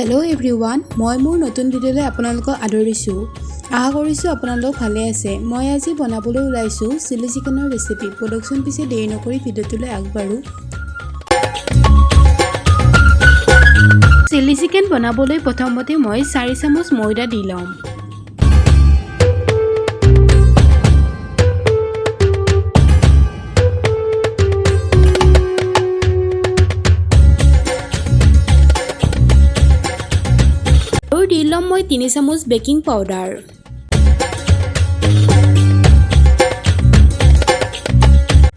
Hello' everyone, মই মোৰ নতুন ভিডিঅ'লৈ আপোনালোকক আদৰিছোঁ। আশা কৰিছোঁ আপোনালোক ভালে আছে। মই আজি বনাবলৈ ওলাইছোঁ চিলি চিকেনৰ ৰেচিপি। প্ৰডাকশ্যন পিছে দেৰি নকৰি ভিডিঅ'টোলৈ আগবাঢ়ো। চিলি চিকেন বনাবলৈ প্ৰথমতে মই 4 চামুচ ময়দা দি ল'ম। দি ল'ম মই 3 চামুচ বেকিং পাউডাৰ।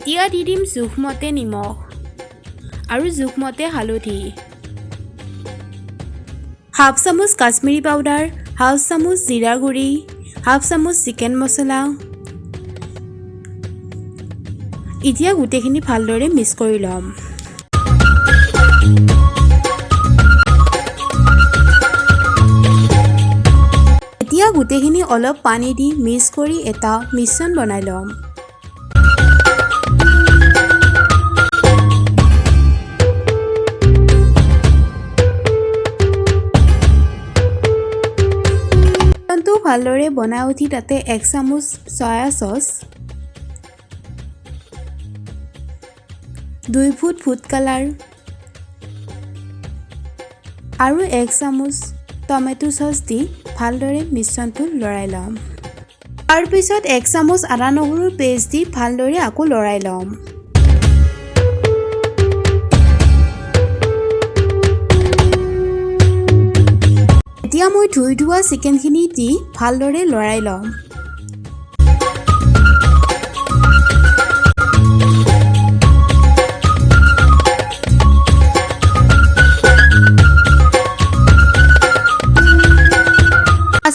এতিয়া দি দিম জোখমতে নিমখ আৰু জোখমতে হালধি, হাফ চামুচ কাশ্মীৰী পাউডাৰ, হাফ চামুচ জিৰা গুড়ি, হাফ চামুচ চিকেন মছলা। এতিয়া গোটেইখিনি ভালদৰে মিক্স কৰি ল'ম। এতিয়া গোটেইখিনি অলপ পানী দি মিক্স কৰি এটা মিশ্ৰণ বনাই ল'ম। মিশ্ৰণটো ভালদৰে বনাই উঠি তাতে 1 চামুচ soya sauce, 2 foot food colour আৰু 1 চামুচ টমেটো চচ দি ভালদৰে মিশ্ৰণটো লৰাই ল'ম। তাৰপিছত 1 চামুচ আদা নহৰুৰ পেষ্ট দি ভালদৰে আকৌ লৰাই ল'ম। এতিয়া মই ধুই ধোৱা চিকেনখিনি দি ভালদৰে লৰাই ল'ম।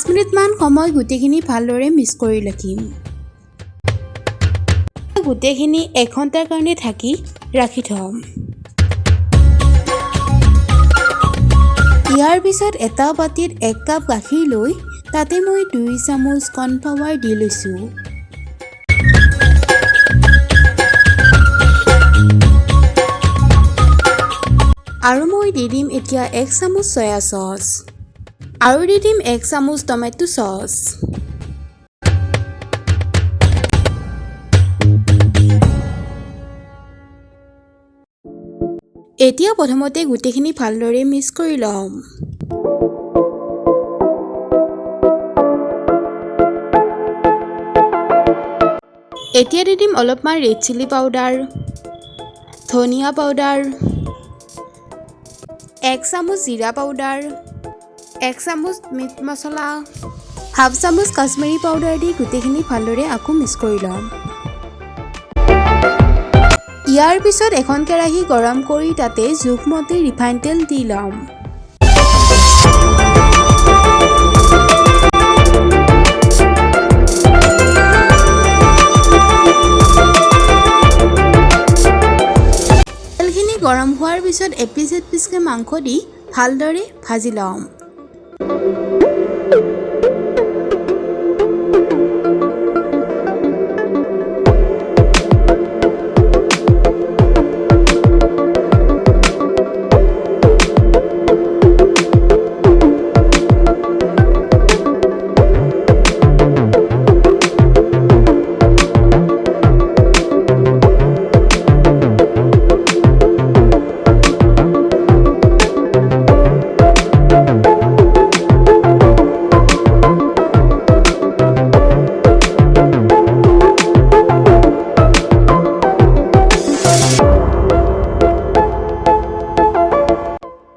মিনিটমান সময় গোটেইখিনি ভালদৰে মিক্স কৰি ৰাখিম। গোটেইখিনি 1 ঘণ্টাৰ কাৰণে ঢাকি ৰাখি থ'ম। ইয়াৰ পিছত এটা বাটিত 1 কাপ গাখীৰ লৈ তাতে মই 2 চামুচ কৰ্ণফ্লাৱাৰ দি লৈছোঁ। আৰু মই দি দিম এতিয়া 1 চামুচ চয়া চচ আৰু দি দিম 1 চামুচ টমেটো চচ। এতিয়া প্ৰথমতে গোটেইখিনি ভালদৰে মিক্স কৰি ল'ম। এতিয়া দি দিম অলপমান ৰেড চিলি পাউডাৰ, ধনিয়া পাউডাৰ, 1 চামুচ জিৰা পাউডাৰ, 1 চামুচ মিট মছলা, হাফ চামুচ কাশ্মীৰী পাউডাৰ দি গোটেইখিনি ভালদৰে আকৌ মিক্স কৰি ল'ম। ইয়াৰ পিছত এখন কেৰাহী গৰম কৰি তাতে জোখমতে ৰিফাইন তেল দি ল'ম। তেলখিনি গৰম হোৱাৰ পিছত এপিচ এপিচকৈ মাংস দি ভালদৰে ভাজি ল'ম।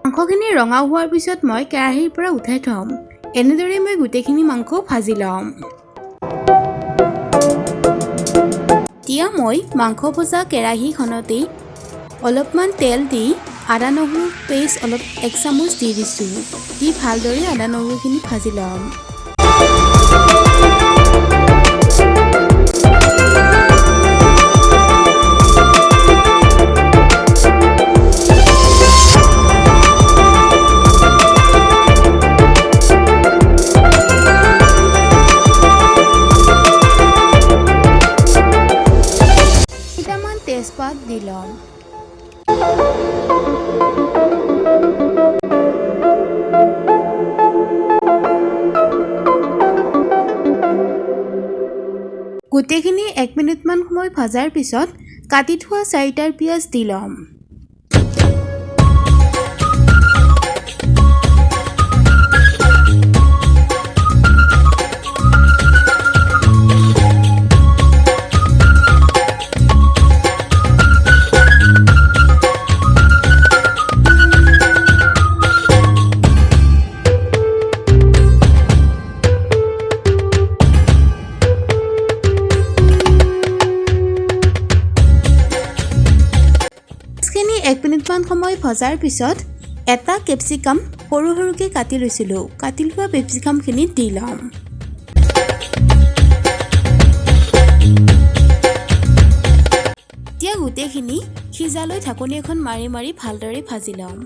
মাংসখিনি ৰঙা হোৱাৰ পিছত মই কেৰাহীৰ পৰা উঠাই থ'ম। এনেদৰে মই গোটেইখিনি মাংস ভাজি ল'ম। এতিয়া মই মাংস ভজা কেৰাহীখনতেই অলপমান তেল দি আদা নহৰুৰ পেষ্ট 1 চামুচ দি দিছোঁ। দি ভালদৰে আদা নহৰুখিনি ভাজি ল'ম। তেজপাত দি ল'ম। গোটেইখিনি 1 মিনিটমান সময় ভাজাৰ পিছত কাটি থোৱা 4টা পিয়াজ দি ল'ম। খিনি 1 মিনিটমান সময় ভজাৰ পিছত এটা কেপচিকাম সৰু সৰুকৈ কাটি লৈছিলোঁ। কাটি লোৱা কেপচিকামখিনি দি ল'ম। এতিয়া গোটেইখিনি সিজালৈ ঢাকনি এখন মাৰি মাৰি ভালদৰে ভাজি ল'ম।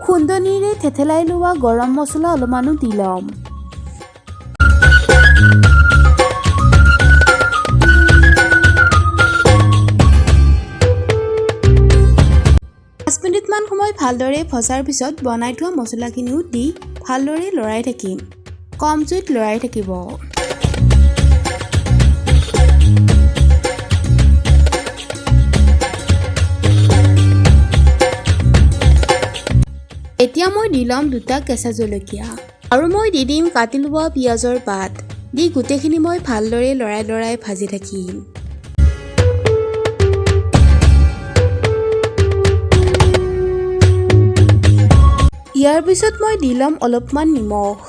খুন্দনিৰে থেথেলাই লোৱা গৰম মছলা অলপমানো দি ল'ম। 5 মিনিটমান সময় ভালদৰে ভজাৰ পিছত বনাই থোৱা মছলাখিনিও দি ভালদৰে লৰাই থাকিম। কম জুইত লৰাই থাকিব। এতিয়া মই দি ল'ম 2টা কেঁচা জলকীয়া আৰু মই দি দিম কাটি লোৱা পিঁয়াজৰ পাত দি গোটেইখিনি মই ভালদৰে লৰাই লৰাই ভাজি থাকিম। ইয়াৰ পিছত মই দি ল'ম অলপমান নিমখ।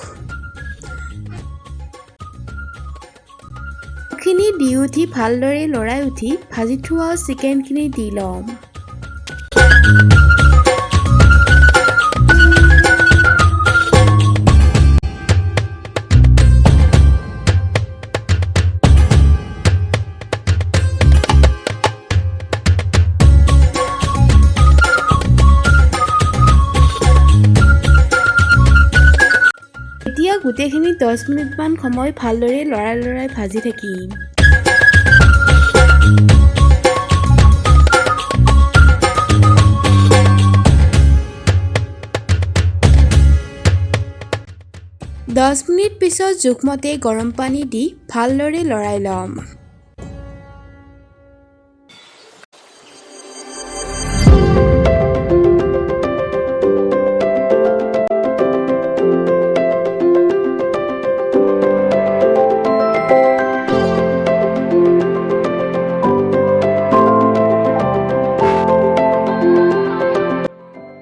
খিনি দি উঠি ভালদৰে লৰাই উঠি ভাজি থোৱা চিকেনখিনি দি ল'ম। এতিয়া গোটেইখিনি 10 মিনিটমান সময় ভালদৰে লৰাই লৰাই ভাজি থাকিম। দহ মিনিট পিছত জোখমতে গৰম পানী দি ভালদৰে লৰাই ল'ম।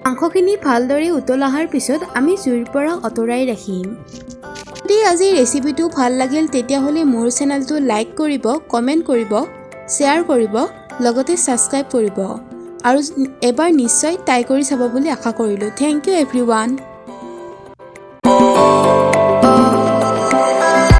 মাংসখিনি ভালদৰে উতল অহাৰ পিছত আমি জুইৰ পৰা আঁতৰাই ৰাখিম। যদি আজি ৰেচিপিটো ভাল লাগিল তেতিয়াহ'লে মোৰ চেনেলটো লাইক কৰিব, কমেণ্ট কৰিব, শ্বেয়াৰ কৰিব, লগতে ছাবস্ক্ৰাইব কৰিব আৰু এবাৰ নিশ্চয় ট্ৰাই কৰি চাব বুলি আশা কৰিলোঁ। Thank you everyone.